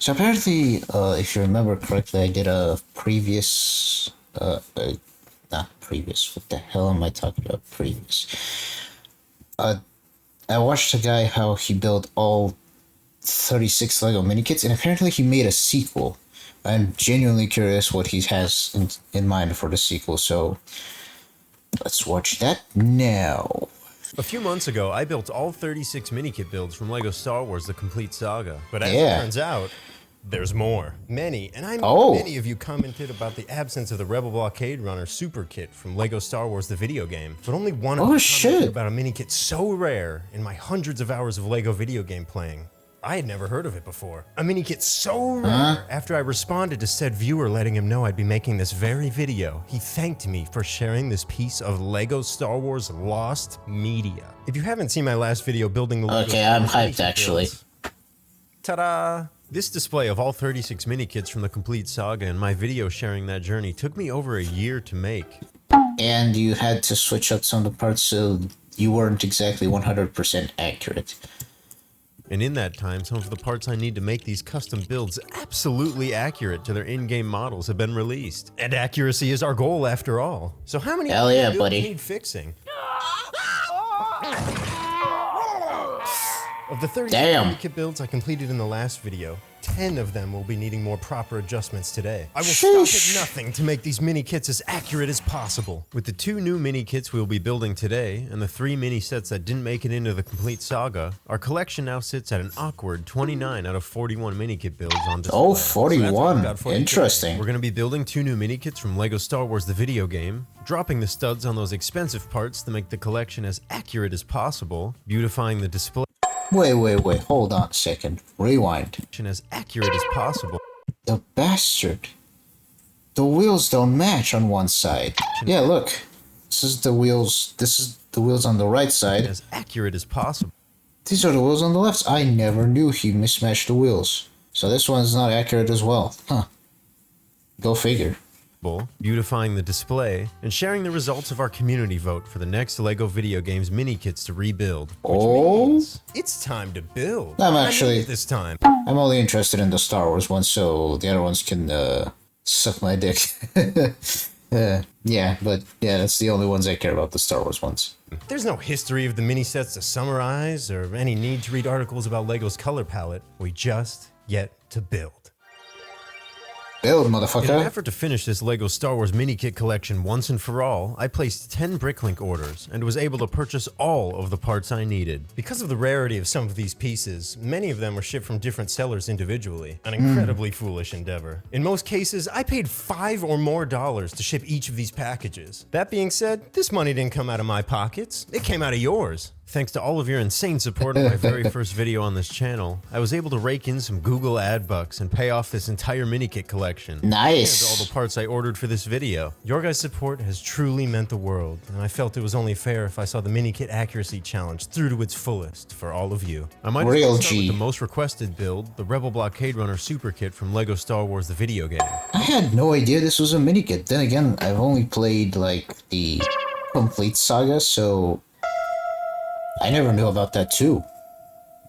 So apparently, if you remember correctly, I did a previous, not previous, what the hell am I talking about, previous? I watched a guy how he built all 36 Lego Minikits, and apparently he made a sequel. I'm genuinely curious what he has in mind for the sequel, so let's watch that now. A few months ago, I built all 36 Minikit builds from LEGO Star Wars The Complete Saga. But as it turns out, there's more. Many, and I know many of you commented about the absence of the Rebel Blockade Runner Super Kit from LEGO Star Wars the video game. But only one of you commented about a Minikit so rare in my hundreds of hours of LEGO video game playing. I had never heard of it before. A Minikit so rare. After I responded to said viewer letting him know I'd be making this very video, he thanked me for sharing this piece of LEGO Star Wars lost media. If you haven't seen my last video building the LEGO I'm hyped actually. Ta-da! This display of all 36 Minikits from the Complete Saga and my video sharing that journey took me over a year to make. And you had to switch up some of the parts so you weren't exactly 100% accurate. And in that time, some of the parts I need to make these custom builds absolutely accurate to their in-game models have been released. And accuracy is our goal after all. So how many builds need fixing? Of the 30 Minikit builds I completed in the last video, 10 of them will be needing more proper adjustments today. I will stop at nothing to make these mini-kits as accurate as possible. With the 2 new mini-kits we'll be building today, and the 3 mini-sets that didn't make it into the Complete Saga, our collection now sits at an awkward 29 out of 41 mini-kit builds on display. Oh, 41. So interesting. We're going to be building 2 new mini-kits from LEGO Star Wars the video game, dropping the studs on those expensive parts to make the collection as accurate as possible, beautifying the display. Wait, hold on a second. Rewind. As accurate as possible. The bastard. The wheels don't match on one side. Yeah, look. This is the wheels on the right side. As accurate as possible. These are the wheels on the left. I never knew he mismatched the wheels. So this one's not accurate as well. Huh. Go figure. Beautifying the display, and sharing the results of our community vote for the next LEGO video games mini-kits to rebuild. Which means it's time to build. I'm actually this time. I'm only interested in the Star Wars one, so the other ones can suck my dick. Yeah, that's the only ones I care about, the Star Wars ones. There's no history of the mini-sets to summarize, or any need to read articles about LEGO's color palette. We just get to build. Build, motherfucker. In an effort to finish this LEGO Star Wars mini-kit collection once and for all, I placed 10 Bricklink orders and was able to purchase all of the parts I needed. Because of the rarity of some of these pieces, many of them were shipped from different sellers individually. An incredibly foolish endeavor. In most cases, I paid $5 or more to ship each of these packages. That being said, this money didn't come out of my pockets. It came out of yours. Thanks to all of your insane support of my very first video on this channel, I was able to rake in some Google ad bucks and pay off this entire mini-kit collection. Nice. And all the parts I ordered for this video. Your guys' support has truly meant the world, and I felt it was only fair if I saw the mini-kit accuracy challenge through to its fullest for all of you. I might as well start with the most requested build, the Rebel Blockade Runner Super Kit from LEGO Star Wars the video game. I had no idea this was a mini-kit. Then again, I've only played like the Complete Saga, so I never knew about that too.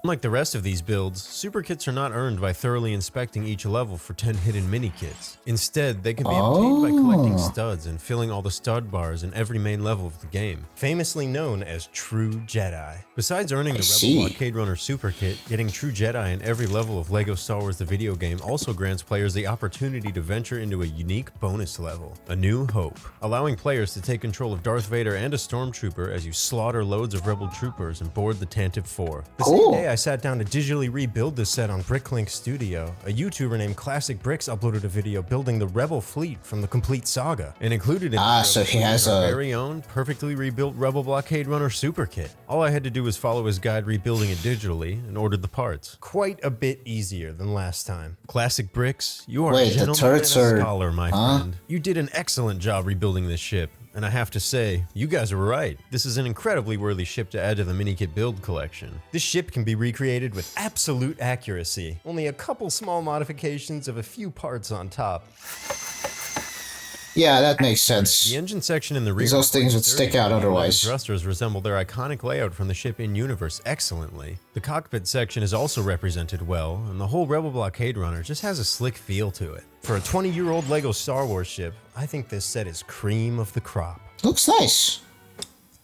Unlike the rest of these builds, super kits are not earned by thoroughly inspecting each level for 10 hidden mini kits. Instead, they can be obtained by collecting studs and filling all the stud bars in every main level of the game, famously known as True Jedi. Besides earning the Rebel Blockade Runner Super Kit, getting True Jedi in every level of LEGO Star Wars the video game also grants players the opportunity to venture into a unique bonus level, A New Hope, allowing players to take control of Darth Vader and a Stormtrooper as you slaughter loads of Rebel troopers and board the Tantive 4. The same day I sat down to digitally rebuild this set on Bricklink Studio, a YouTuber named Classic Bricks uploaded a video building the Rebel fleet from the Complete Saga, and included in so he has our very own perfectly rebuilt Rebel Blockade Runner Super Kit. All I had to do was follow his guide rebuilding it digitally and ordered the parts. Quite a bit easier than last time. Classic Bricks, you are a gentleman and a scholar, my friend. You did an excellent job rebuilding this ship. And I have to say, you guys are right. This is an incredibly worthy ship to add to the mini-kit build collection. This ship can be recreated with absolute accuracy. Only a couple small modifications of a few parts on top. Yeah, that makes The sense. engine section in the rear, Because those things would stick out otherwise. thrusters resemble their iconic layout from the ship in universe excellently. The cockpit section is also represented well, and the whole Rebel Blockade Runner just has a slick feel to it. For a 20-year-old LEGO Star Wars ship, I think this set is cream of the crop. Looks nice.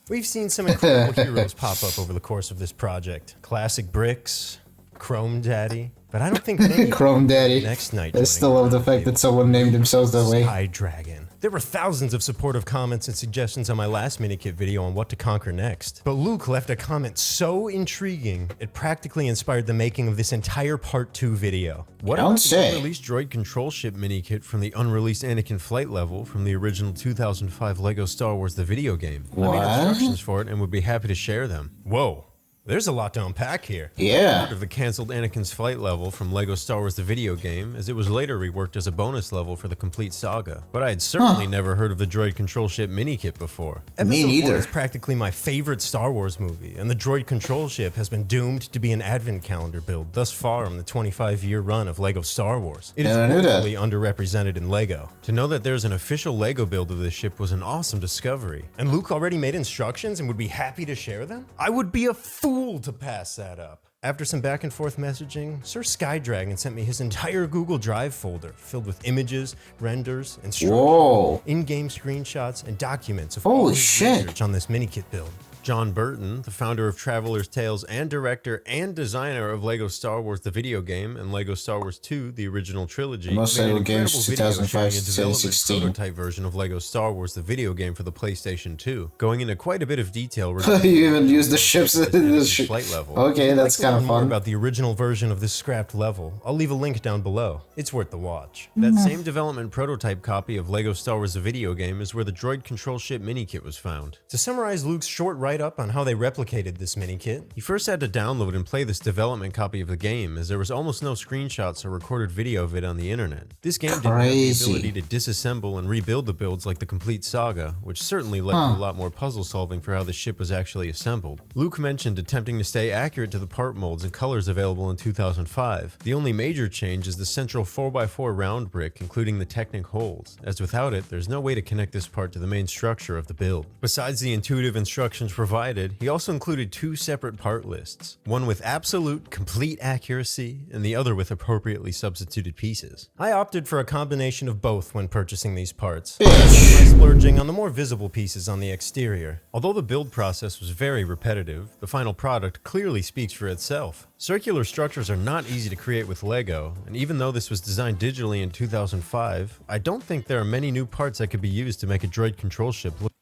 We've seen some incredible heroes pop up over the course of this project. Classic Bricks, Chrome Daddy, but I don't think many Chrome Daddy. next night. I still love the fact that someone named themselves that way. Sky Dragon. There were thousands of supportive comments and suggestions on my last Minikit video on what to conquer next. But Luke left a comment so intriguing, it practically inspired the making of this entire Part 2 video. What about the unreleased droid control ship Minikit from the unreleased Anakin flight level from the original 2005 LEGO Star Wars the video game? What? I made instructions for it and would be happy to share them. Whoa. There's a lot to unpack here. Yeah. Part of the canceled Anakin's flight level from LEGO Star Wars the video game, as it was later reworked as a bonus level for the complete saga. But I had certainly never heard of the droid control ship Minikit before. Me neither. Episode 1 is practically my favorite Star Wars movie, and the droid control ship has been doomed to be an advent calendar build thus far in the 25-year run of LEGO Star Wars. It is woefully underrepresented in LEGO. To know that there's an official LEGO build of this ship was an awesome discovery. And Luke already made instructions and would be happy to share them? I would be a fool to pass that up. After some back and forth messaging, Sir Skydragon sent me his entire Google Drive folder filled with images, renders, instructions, in-game screenshots, and documents of all his research on this Minikit build. John Burton, the founder of Traveler's Tales and director and designer of LEGO Star Wars the video game and LEGO Star Wars 2 the original trilogy, most LEGO games 2005 to 2016 prototype version of LEGO Star Wars the video game for the PlayStation 2, going into quite a bit of detail regarding you even use the ships in this flight level. Okay, that's kind of more fun. About the original version of this scrapped level, I'll leave a link down below. It's worth the watch. That same development prototype copy of LEGO Star Wars the video game is where the droid control ship Minikit was found. To summarize Luke's short write-up on how they replicated this Minikit, he first had to download and play this development copy of the game, as there was almost no screenshots or recorded video of it on the internet. This game didn't have the ability to disassemble and rebuild the builds like the complete saga, which certainly led to a lot more puzzle solving for how the ship was actually assembled. Luke mentioned attempting to stay accurate to the part molds and colors available in 2005. The only major change is the central 4x4 round brick, including the Technic holes, as without it, there's no way to connect this part to the main structure of the build. Besides the intuitive instructions provided, he also included two separate part lists, one with absolute, complete accuracy, and the other with appropriately substituted pieces. I opted for a combination of both when purchasing these parts, by splurging on the more visible pieces on the exterior. Although the build process was very repetitive, the final product clearly speaks for itself. Circular structures are not easy to create with LEGO, and even though this was designed digitally in 2005, I don't think there are many new parts that could be used to make a droid control ship look.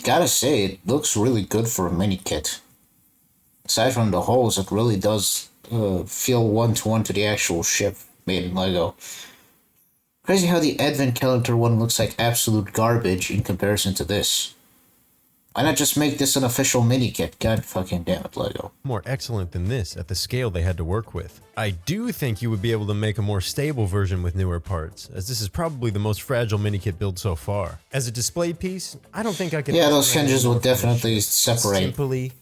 Gotta say, it looks really good for a Minikit. Aside from the holes, it really does feel one-to-one to the actual ship made in LEGO. Crazy how the Advent Calendar one looks like absolute garbage in comparison to this. Why not just make this an official Minikit? God fucking damn it, LEGO. More excellent than this at the scale they had to work with. I do think you would be able to make a more stable version with newer parts, as this is probably the most fragile Minikit build so far. As a display piece, I don't think I could... Yeah, those hinges would definitely separate. Simply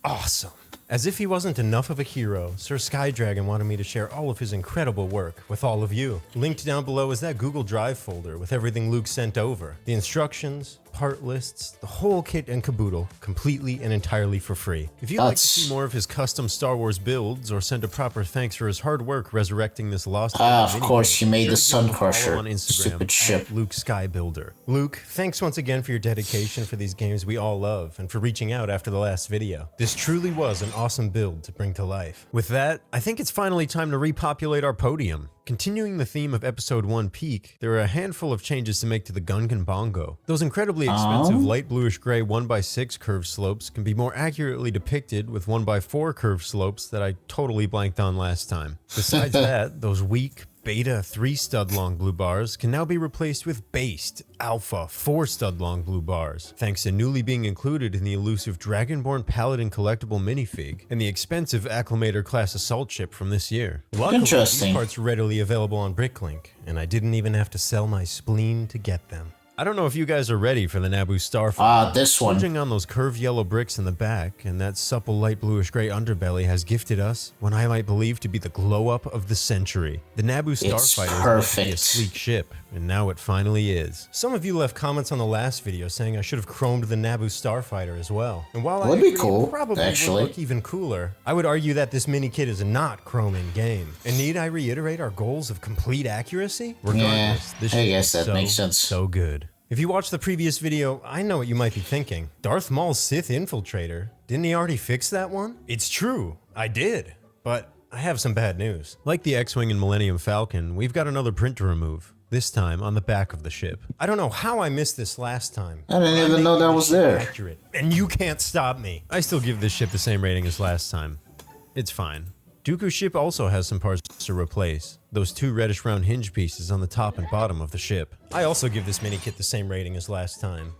awesome. As if he wasn't enough of a hero, Sir Skydragon wanted me to share all of his incredible work with all of you. Linked down below is that Google Drive folder with everything Luke sent over. The instructions, part lists, the whole kit and caboodle, completely and entirely for free. If you'd like to see more of his custom Star Wars builds or send a proper thanks for his hard work resurrecting this lost... of course, he made the Sun Crusher. On Instagram, stupid ship. Luke Skybuilder. Luke, thanks once again for your dedication for these games we all love and for reaching out after the last video. This truly was an awesome build to bring to life. With that, I think it's finally time to repopulate our podium. Continuing the theme of Episode 1 Peak, there are a handful of changes to make to the Gungan Bongo. Those incredibly expensive light bluish gray 1x6 curved slopes can be more accurately depicted with 1x4 curved slopes that I totally blanked on last time. Besides that, those weak, Beta 3 stud long blue bars can now be replaced with based Alpha 4 stud long blue bars, thanks to newly being included in the elusive Dragonborn Paladin collectible minifig and the expensive Acclimator class assault ship from this year. Luckily, these parts are readily available on Bricklink, and I didn't even have to sell my spleen to get them. I don't know if you guys are ready for the Naboo Starfighter. This one. Forging on those curved yellow bricks in the back and that supple light bluish gray underbelly has gifted us what I might believe to be the glow up of the century. The Naboo Starfighter is meant to be a sleek ship, and now it finally is. Some of you left comments on the last video saying I should have chromed the Naboo Starfighter as well. And while Would I be agree cool, it probably actually. would look even cooler, I would argue that this mini kit is not chrome in game. And need I reiterate our goals of complete accuracy? Regardless, this I ship guess is that makes sense. so good. If you watched the previous video, I know what you might be thinking. Darth Maul's Sith infiltrator, didn't he already fix that one? It's true, I did, but I have some bad news. Like the X-Wing and Millennium Falcon, we've got another print to remove, this time on the back of the ship. I don't know how I missed this last time. I didn't even know that was there. Accurate, and you can't stop me. I still give this ship the same rating as last time. It's fine. Dooku's ship also has some parts to replace. Those two reddish brown hinge pieces on the top and bottom of the ship. I also give this mini kit the same rating as last time.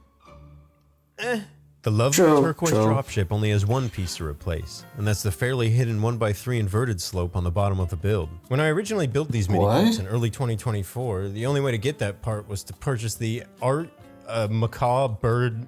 The lovely turquoise dropship only has one piece to replace, and that's the fairly hidden 1x3 inverted slope on the bottom of the build. When I originally built these mini kits in early 2024, the only way to get that part was to purchase the Art Macaw Bird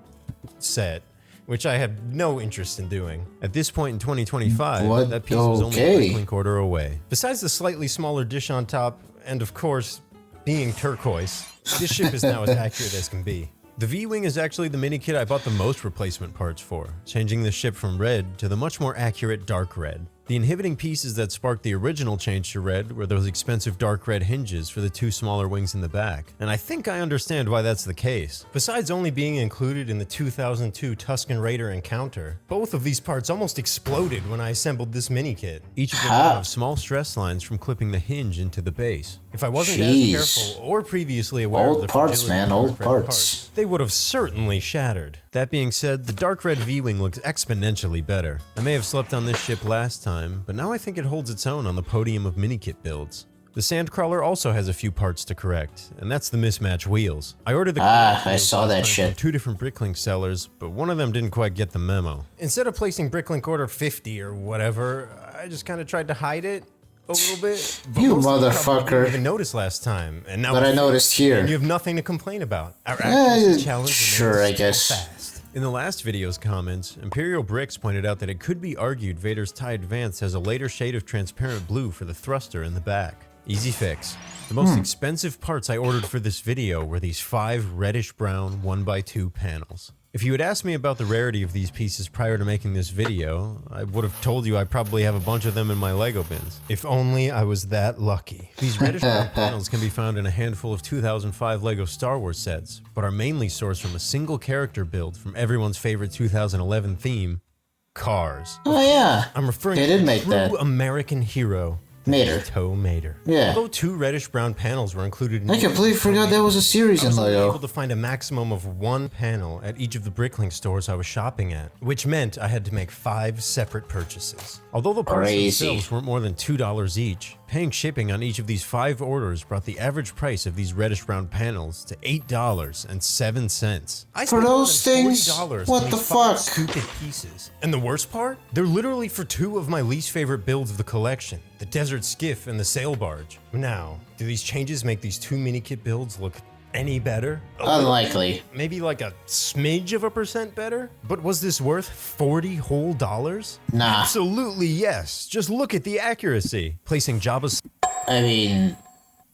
set, which I had no interest in doing. At this point in 2025, that piece was only a link order away. Besides the slightly smaller dish on top, and of course, being turquoise, this ship is now as accurate as can be. The V-Wing is actually the mini kit I bought the most replacement parts for, changing the ship from red to the much more accurate dark red. The inhibiting pieces that sparked the original change to red were those expensive dark red hinges for the two smaller wings in the back, and I think I understand why that's the case. Besides only being included in the 2002 Tusken Raider encounter, both of these parts almost exploded when I assembled this mini kit. Each of them have small stress lines from clipping the hinge into the base. If I wasn't as careful or previously aware of the fragility of dark red parts, they would have certainly shattered. That being said, the dark red V-Wing looks exponentially better. I may have slept on this ship last time, but now I think it holds its own on the podium of mini-kit builds. The Sandcrawler also has a few parts to correct, and that's the mismatch wheels. I ordered the I saw that shit from two different Bricklink sellers, but one of them didn't quite get the memo. Instead of placing Bricklink order 50 or whatever, I just kind of tried to hide it a little bit. You motherfucker! Didn't even notice last time, and now but I noticed here. And you have nothing to complain about. Our accuracy challenge sure, I guess. Fast. In the last video's comments, Imperial Bricks pointed out that it could be argued Vader's TIE Advance has a later shade of transparent blue for the thruster in the back. Easy fix. The most expensive parts I ordered for this video were these 5 reddish-brown 1x2 panels. If you had asked me about the rarity of these pieces prior to making this video, I would have told you I probably have a bunch of them in my Lego bins. If only I was that lucky. These reddish-brown panels can be found in a handful of 2005 Lego Star Wars sets, but are mainly sourced from a single character build from everyone's favorite 2011 theme, Cars. Oh yeah, I'm referring to the make true that. American hero, Mater. Toe Mater. Yeah. Although 2 reddish-brown panels were included in I completely forgot that was a series in I was only Lego. able to find a maximum of 1 panel at each of the Bricklink stores I was shopping at, which meant I had to make 5 separate purchases. Although the parts themselves weren't more than $2 each, paying shipping on each of these 5 orders brought the average price of these reddish-brown panels to $8.07. For those things? What the fuck? Stupid pieces. And the worst part? They're literally for 2 of my least favorite builds of the collection, the Desert Skiff and the Sail Barge. Now, do these changes make these 2 mini-kit builds look any better? Unlikely. Maybe like a smidge of a % better? But was this worth $40 whole? Nah. Absolutely yes. Just look at the accuracy. Placing Jabba's... I mean,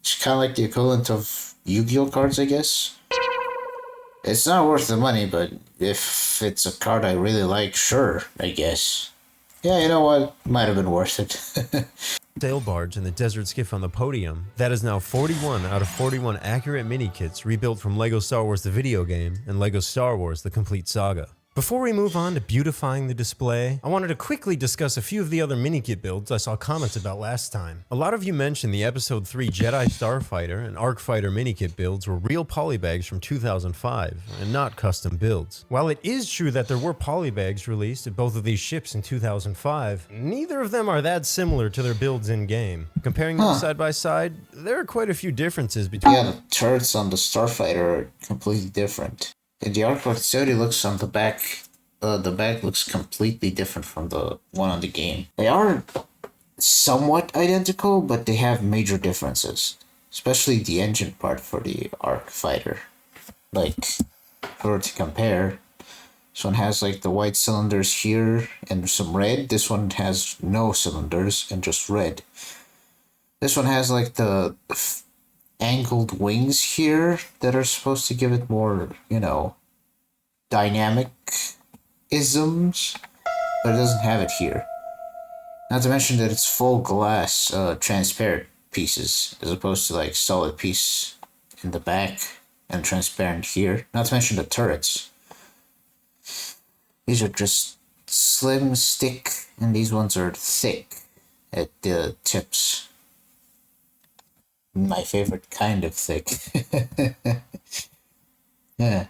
it's kind of like the equivalent of Yu-Gi-Oh cards, I guess. It's not worth the money, but if it's a card I really like, sure, I guess. Yeah, you know what? Might have been worth it. Sail Barge and the Desert Skiff on the podium. That is now 41 out of 41 accurate mini-kits rebuilt from LEGO Star Wars the video game and LEGO Star Wars the complete saga. Before we move on to beautifying the display, I wanted to quickly discuss a few of the other mini-kit builds I saw comments about last time. A lot of you mentioned the Episode 3 Jedi Starfighter and Arc Fighter mini-kit builds were real polybags from 2005 and not custom builds. While it is true that there were polybags released at both of these ships in 2005, neither of them are that similar to their builds in-game. Comparing them side by side, there are quite a few differences between Yeah, the turrets on the Starfighter are completely different. In the artwork, it already looks on the back looks completely different from the one on the game. They are somewhat identical, but they have major differences, especially the engine part for the Arc Fighter. like, for to compare. This one has like the white cylinders here and some red. This one has no cylinders and just red. This one has like the angled wings here that are supposed to give it more, you know, dynamic isms, but it doesn't have it here. Not to mention that it's full glass, transparent pieces, as opposed to like solid piece in the back and transparent here. Not to mention the turrets. These are just slim, stick, and these ones are thick at the tips. My favorite kind of thick. Yeah.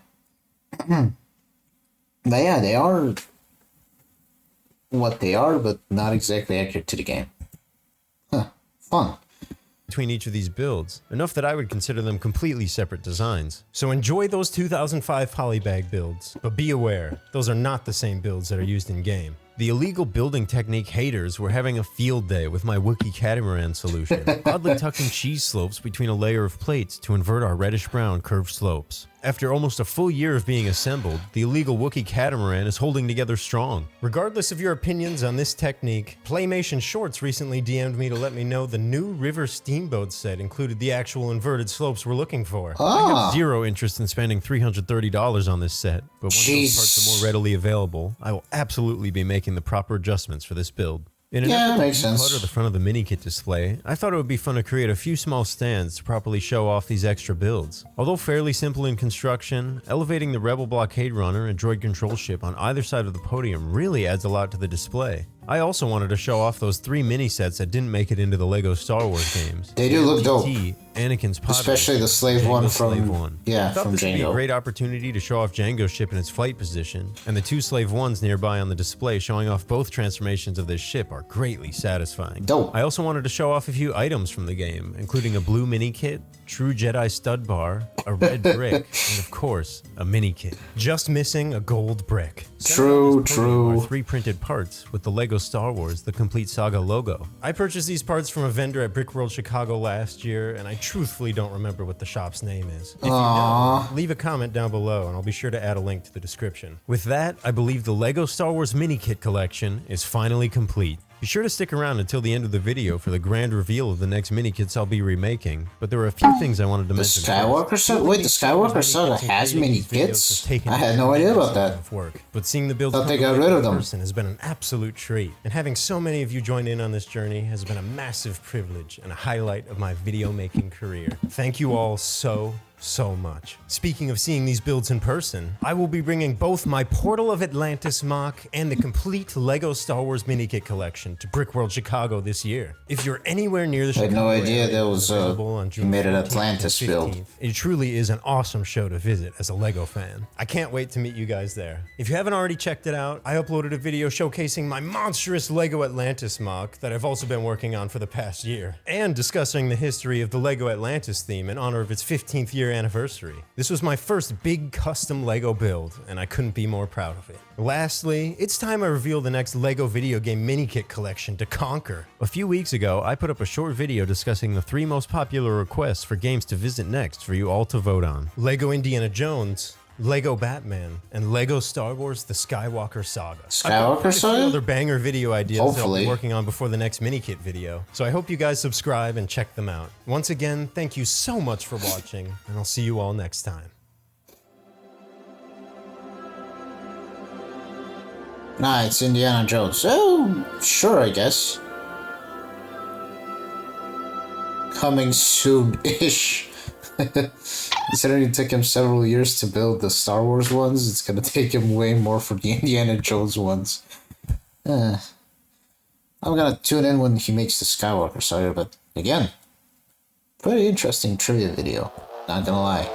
But yeah, they are what they are, but not exactly accurate to the game. Huh. Fun. Between each of these builds, enough that I would consider them completely separate designs. So enjoy those 2005 polybag builds, but be aware, those are not the same builds that are used in game. The illegal building technique haters were having a field day with my Wookiee catamaran solution, oddly tucking cheese slopes between a layer of plates to invert our reddish-brown curved slopes. After almost a full year of being assembled, the illegal Wookiee catamaran is holding together strong. Regardless of your opinions on this technique, Playmation Shorts recently DM'd me to let me know the new River Steamboat set included the actual inverted slopes we're looking for. I have zero interest in spending $330 on this set, but once those parts are more readily available, I will absolutely be making the proper adjustments for this build. In an effort to declutter the front of the Minikit display, I thought it would be fun to create a few small stands to properly show off these extra builds. Although fairly simple in construction, elevating the Rebel blockade runner and droid control ship on either side of the podium really adds a lot to the display. I also wanted to show off those 3 mini sets that didn't make it into the LEGO Star Wars games. They do look dope. Anakin's pod especially the slave one from yeah, I thought from this Django. would be a great opportunity to show off Django's ship in its flight position, and the 2 slave ones nearby on the display showing off both transformations of this ship are greatly satisfying. Dope. I also wanted to show off a few items from the game, including a blue mini kit, True Jedi stud bar, a red brick, and of course, a mini kit. Just missing a gold brick. True. Are 3 printed parts with the LEGO Star Wars The Complete Saga logo. I purchased these parts from a vendor at Brickworld Chicago last year, and I truthfully don't remember what the shop's name is. If you know, leave a comment down below, and I'll be sure to add a link to the description. With that, I believe the LEGO Star Wars mini kit collection is finally complete. Be sure to stick around until the end of the video for the grand reveal of the next mini-kits I'll be remaking, but there were a few things I wanted to mention. The Skywalker Saga? Wait, the Skywalker Saga has mini-kits? I had no idea about that. But seeing the builds thought they got rid of them. has been an absolute treat, and having so many of you join in on this journey has been a massive privilege and a highlight of my video making career. Thank you all so much. Speaking of seeing these builds in person, I will be bringing both my Portal of Atlantis mock and the complete LEGO Star Wars mini kit collection to Brickworld Chicago this year. If you're anywhere near the Chicago I had no idea area, that was you made an Atlantis build. It truly is an awesome show to visit as a LEGO fan. I can't wait to meet you guys there. If you haven't already checked it out, I uploaded a video showcasing my monstrous LEGO Atlantis mock that I've also been working on for the past year, and discussing the history of the LEGO Atlantis theme in honor of its 15th year anniversary. This was my first big custom LEGO build, and I couldn't be more proud of it. Lastly, it's time I reveal the next LEGO video game mini kit collection to conquer. A few weeks ago, I put up a short video discussing the 3 most popular requests for games to visit next for you all to vote on: LEGO Indiana Jones, LEGO Batman, and LEGO Star Wars The Skywalker Saga. Skywalker Saga? Other banger video ideas that I'll be Hopefully. working on before the next mini kit video, so I hope you guys subscribe and check them out. Once again, thank you so much for watching, and I'll see you all next time. Nah, it's Indiana Jones. Oh, sure, I guess. Coming soon-ish. Considering it took him several years to build the Star Wars ones, it's gonna take him way more for the Indiana Jones ones. I'm gonna tune in when he makes the Skywalker Saga, but again, pretty interesting trivia video, not gonna lie.